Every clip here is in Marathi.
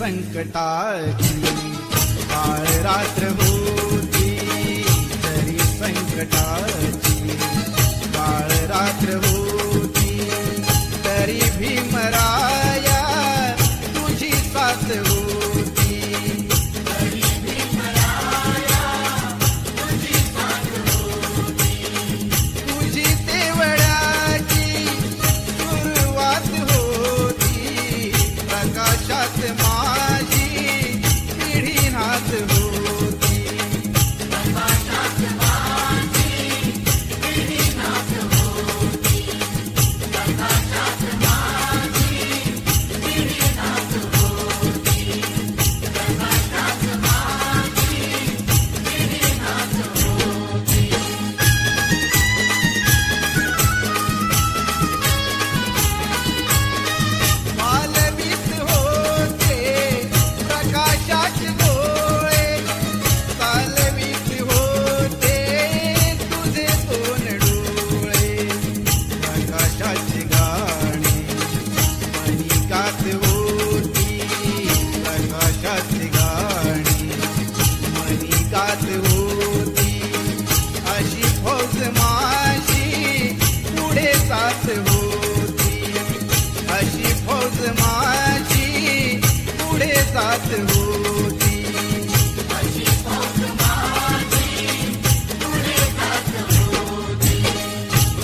संकटाची काळ रात्र होती तरी संकटाची काळ रात्र होती तरी भीमराया तुझी साथ होती तुझी तेवढ्याची सुरुवात होती प्रकाशात माझी पिढी नाथ होती मालवीत होते प्रकाशाचे डोळे चालवीत होते तुझे दोन डोळे प्रकाशाची गाणी मनिकात होती प्रकाशाची गाणी मनिकात होती अशी फौज माझी पुढे जात होती अशी फौज माझी पुढे जात होती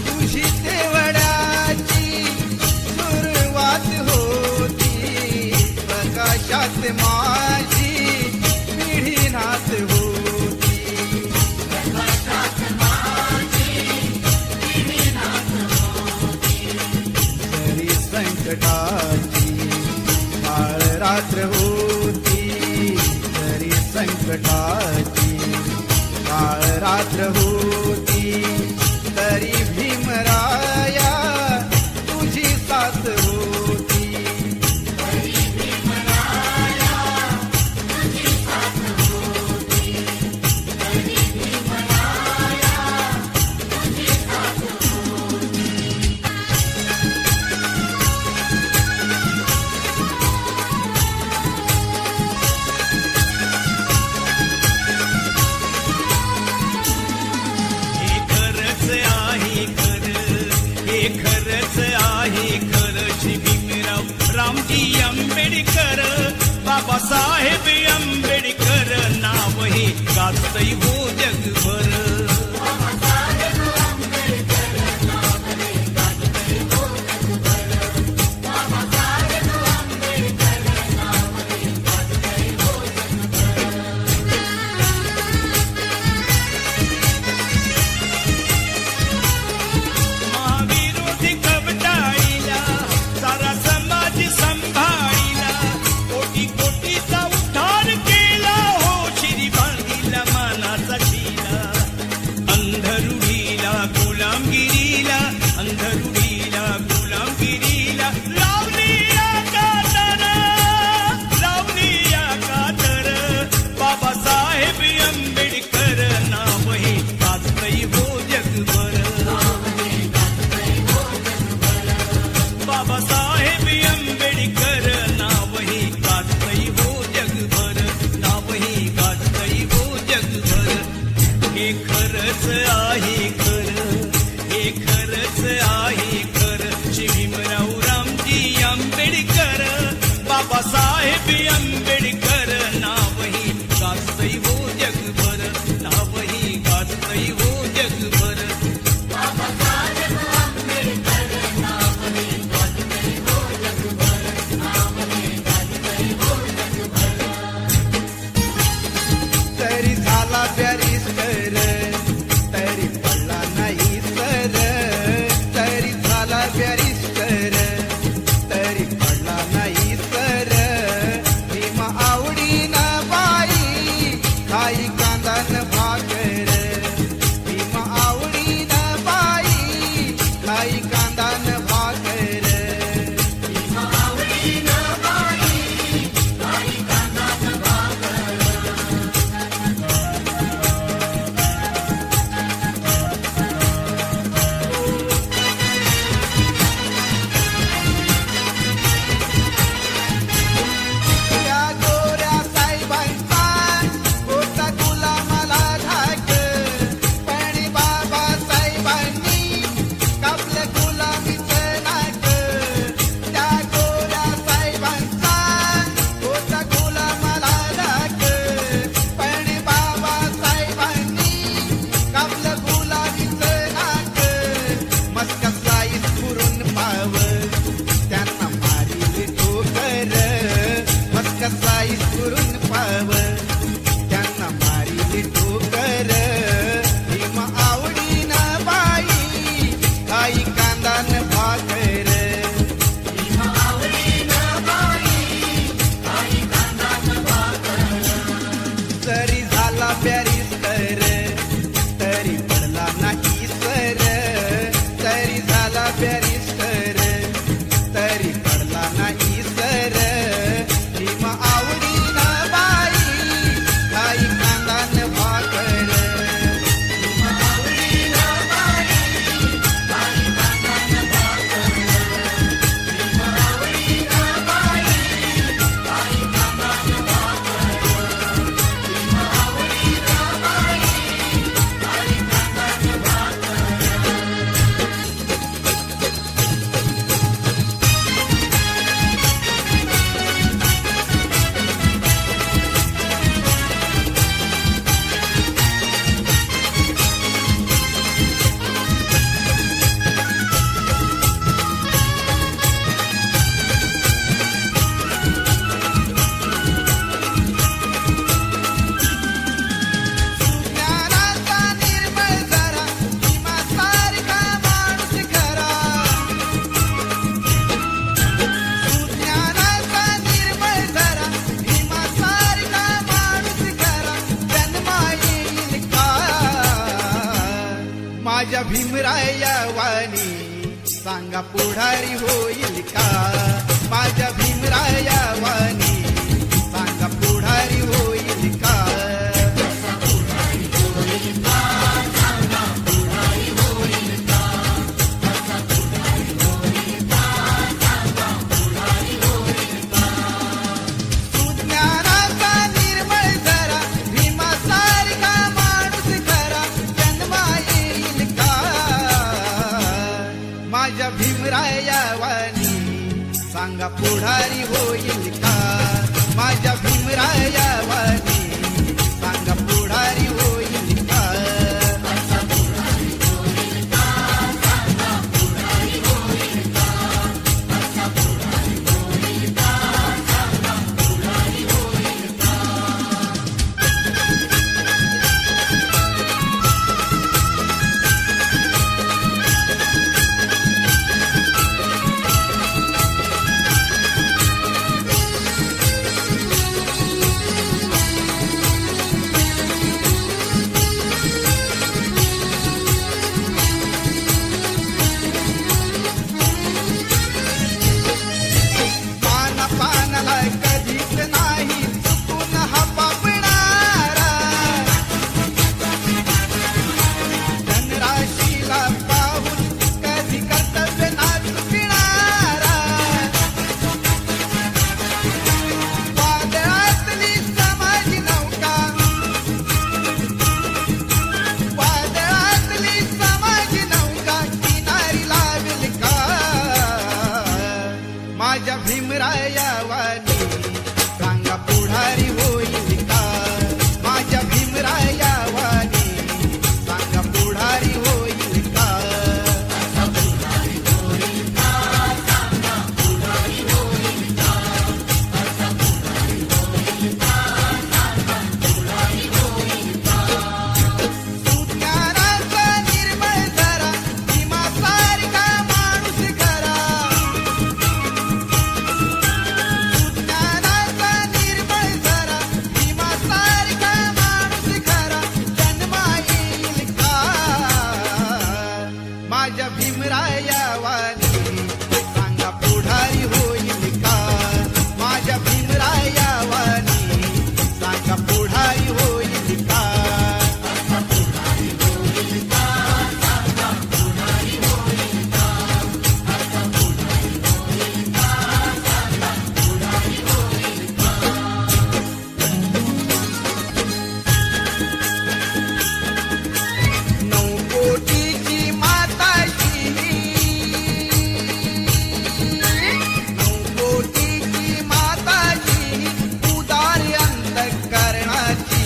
तुझी तेवढ्याची सुरुवात होती प्रकाशात माझी पिढी नाथ होती तरी संकटाची काळ रात्र होती तरी संकटाची काळ रात्र होती तरी भीमराया तुझी साथ होती हे खरंच आहे खरं हे खरंच आहे खरं श्री भीमराव रामजी आंबेडकर बाबासाहेब आंबेडकर नाव हे गाजतंय हो जगभर महाविरोधी कवटाळीला सारा समाज संभाळीला कोटी कोटीचा उद्धार केला हो श्री बांधीला मानाचा जरी झाला बॅरिस्टर तरी पडला नाही सर, तरी झाला बॅरिस्टर तरी पडला नाही सर. भीम आवडीना बाई काही कांदान भाकर. माझ्या भीमराया वाणी सांगा पुढारी होईल का. माझ्या भीमराया वाणी सांगा पुढारी होईल का. सुज्ञानाचा निर्मळ झरा भीमासारखा माणूस खरा जन्मा येईल का. माझ्या भीमराया वाणी सांगा पुढारी होईल का. माझ्या भीमराया वाणी सांगा पुढारी होईल का. कधीच नाही चुकून हा पापणारा. धनराशीला पाहून कधी कर्तव्य ना चुकणारा. वादळातली समाज नौका, वादळातली समाज नौका किनारी लावेल का. माझ्या भीमराया वाणी सांगा पुढारी होईल का. माझ्या भीमराया वाणी सांगा पुढारी होईल का. सुज्ञानाचा निर्मळ झरा भीमासारखा माणूस खरा. सुज्ञानाचा निर्मळ झरा भीमासारखा माणूस खरा जन्मा येईल का. माझ्या भीमराया वाणी सांगा पुढारी होईल का. माझ्या भीमराया वाणी सांगा पुढारी होईल का. नऊ कोटीची माताशी, नऊ कोटीची माताशी उदार अंतःकरणाची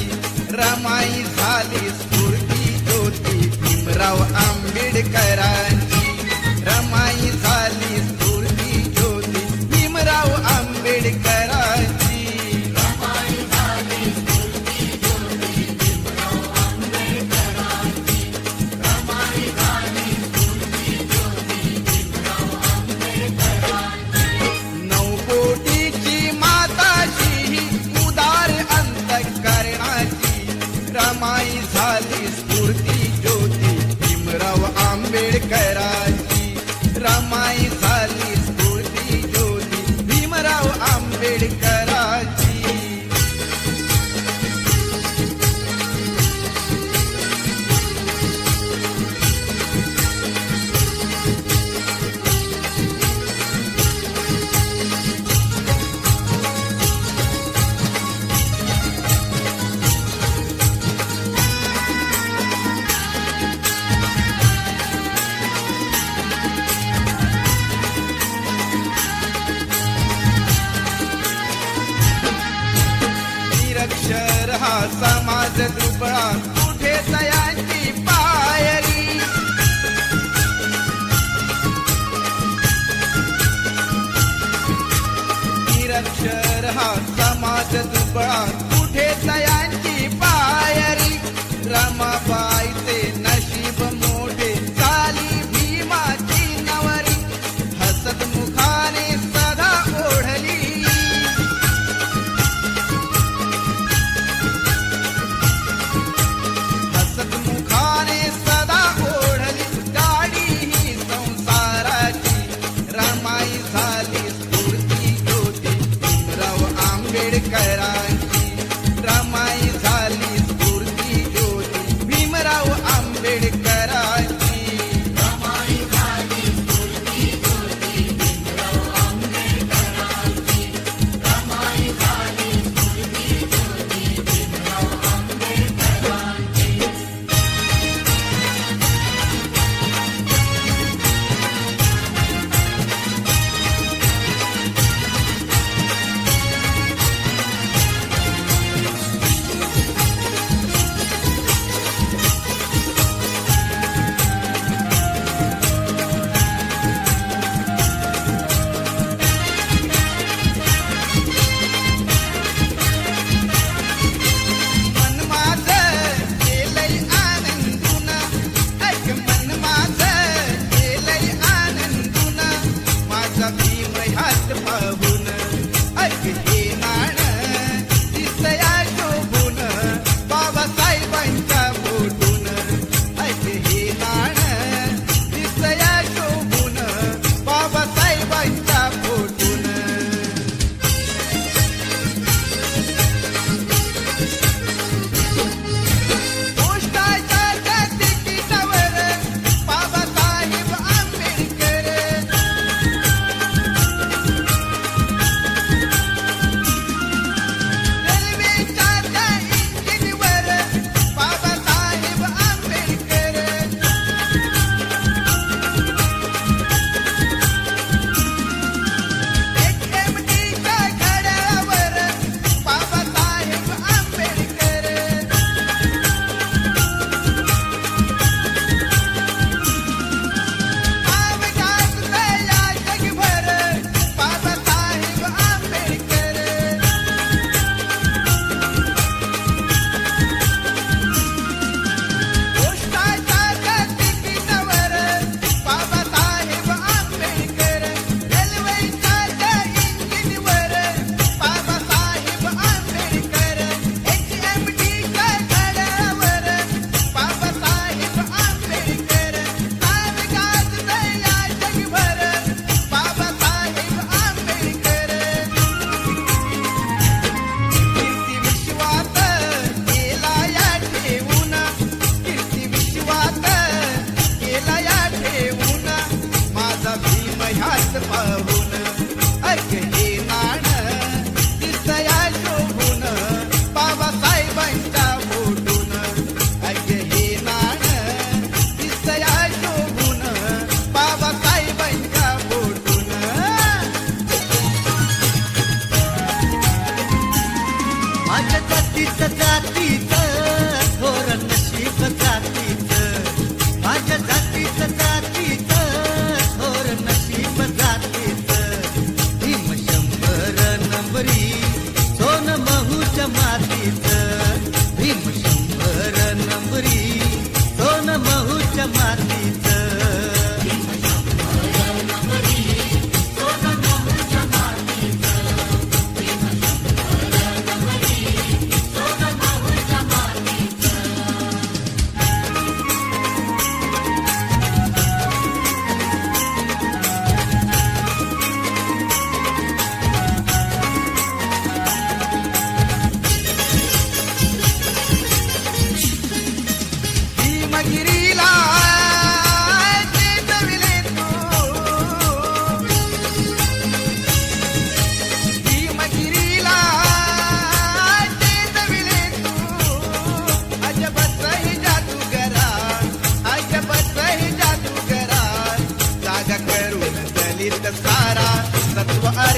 रमाई झाली स्फूर्ती ज्योती भीमराव आंबेडकरांची. रमाई झाली स्फूर्ती ज्योती भीमराव आंबेडकरांची. नऊ कोटीची माताशी उदार अंतःकरणाची रमाई झाली स्फूर्ती ज्योती भीमराव आंबेडकरांची. रमाई झाली स्फूर्ती ज्योती भीमराव आंबेडकरांची. निरक्षर हा समाज दुबळा कुठे तयांची पायरी. निरक्षर हा समाज दुबळा कुठे तयांची पायरी. रमाबाईचे नशीब मोठे झाली भीमाची नवरी. हसत मुखाने सदा ओढली मुखाने सदा ओढली गाडी ही संसाराची. रमाई झाली स्फूर्ती ज्योती भीमराव आंबेडकरांची.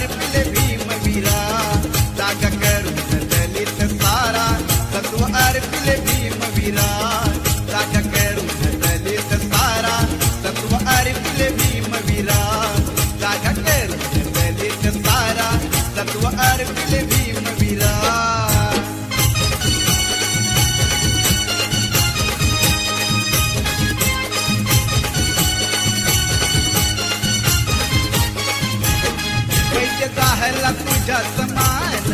अर्पिले भीमवीरा जागा करून दलित सारा तत्व अर्पिले भीमवीरा जागा करून दलित सारा तत्व अर्पिले भीमवीरा जागा करून दलित सारा तत्व अर्पिले भीमवीरा जाहला तुझ्या समान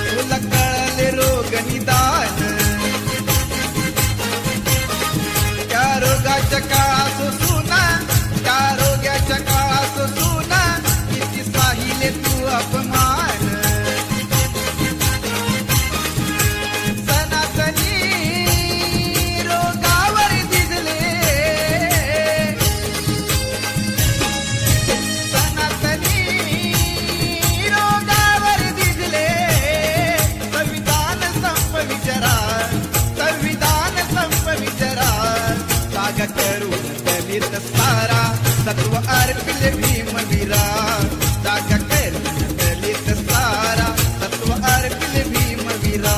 तुला कळले रोग निदान त्या रोगाच्या काळात सुना त्या रोगाच्या काळात सुना किती साहिले तू अपमान सनातनी रोगावर दिसले करून दलित सारा तत्व अर्पिले भीमवीरा जागा करून दलित सारा तत्व अर्पिले भीमवीरा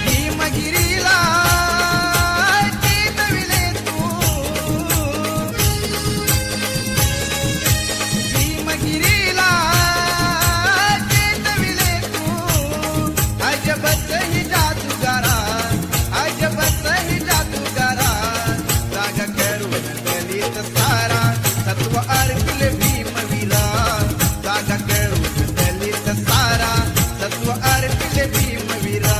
भीमगिरीला गिरीला चेतविले तू अजबच ही जादूगारा अजबच ही जादूगारा जागा करून दलित सारा तत्व अर्पिले भीमवीरा जागा करून दलित सारा तत्व अर्पिले भीमवीरा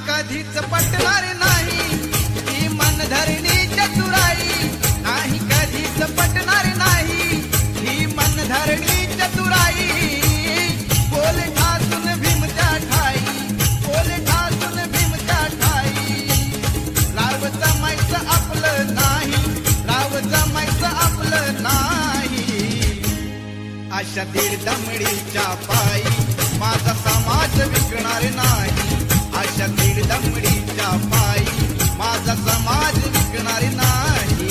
कधीच पटणार नाही ही मनधरणी चतुराई नाही कधीच पटणार नाही ही मनधरणी चतुराई बोल ठासून भीमच्या ठाई बोल ठासून भीमच्या ठाई राव जमायचं आपलं नाही राव जमायचं आपलं नाही अशा दीड दमडीच्या पायी माझा समाज विकणार नाही अशा दीड दमडीच्या पायी माझा समाज विकणार नाही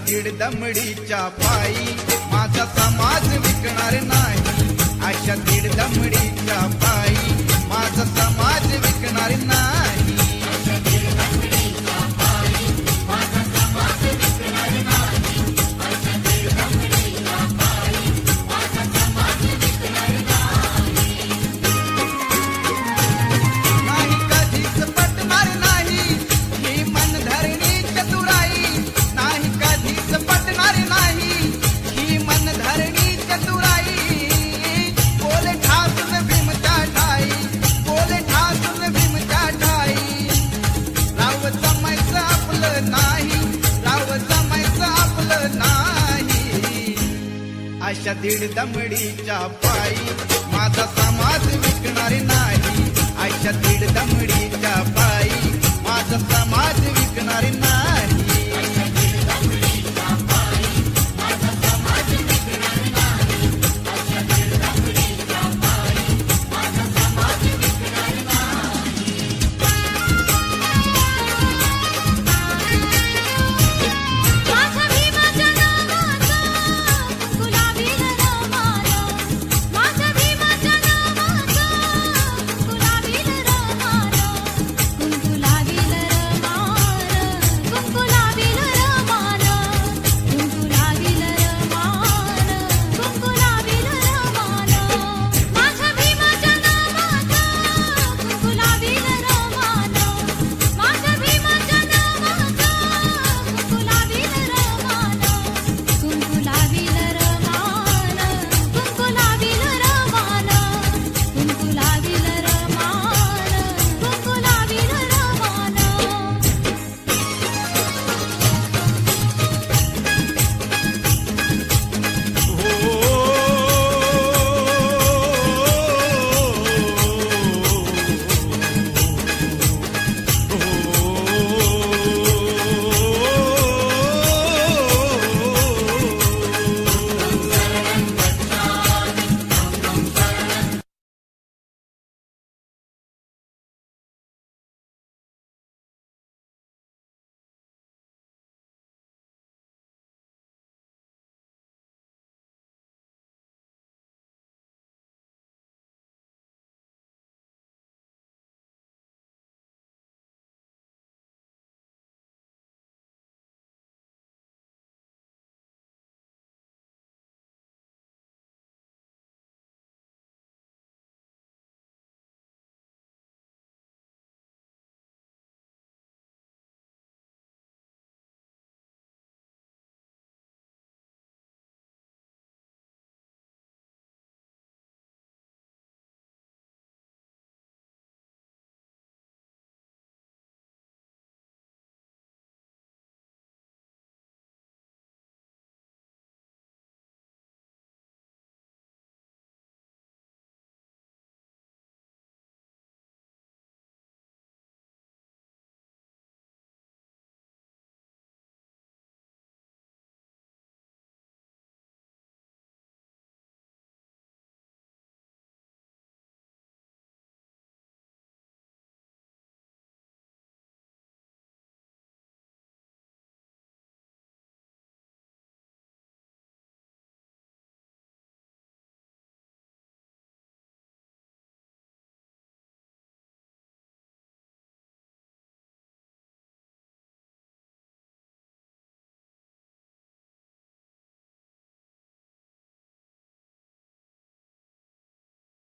दीड दमडीच्या पायी माझा समाज विकणार नाही. अशा दीड दमडीच्या पायी माझा समाज विकणार नाही. नाही कधीच पटणार नाही ही मनधरणी चतुराई. नाही कधीच पटणार नाही ही मनधरणी चतुराई. बोले ठासून भीमच्या ठाई, बोले ठासून भीमच्या ठाई. राव जमायचं आपलं नाही, राव जमायचं आपलं नाही. अशा दीड दमडीच्या पायी माझा समाज विकणार नाही. अशा दीड दमडी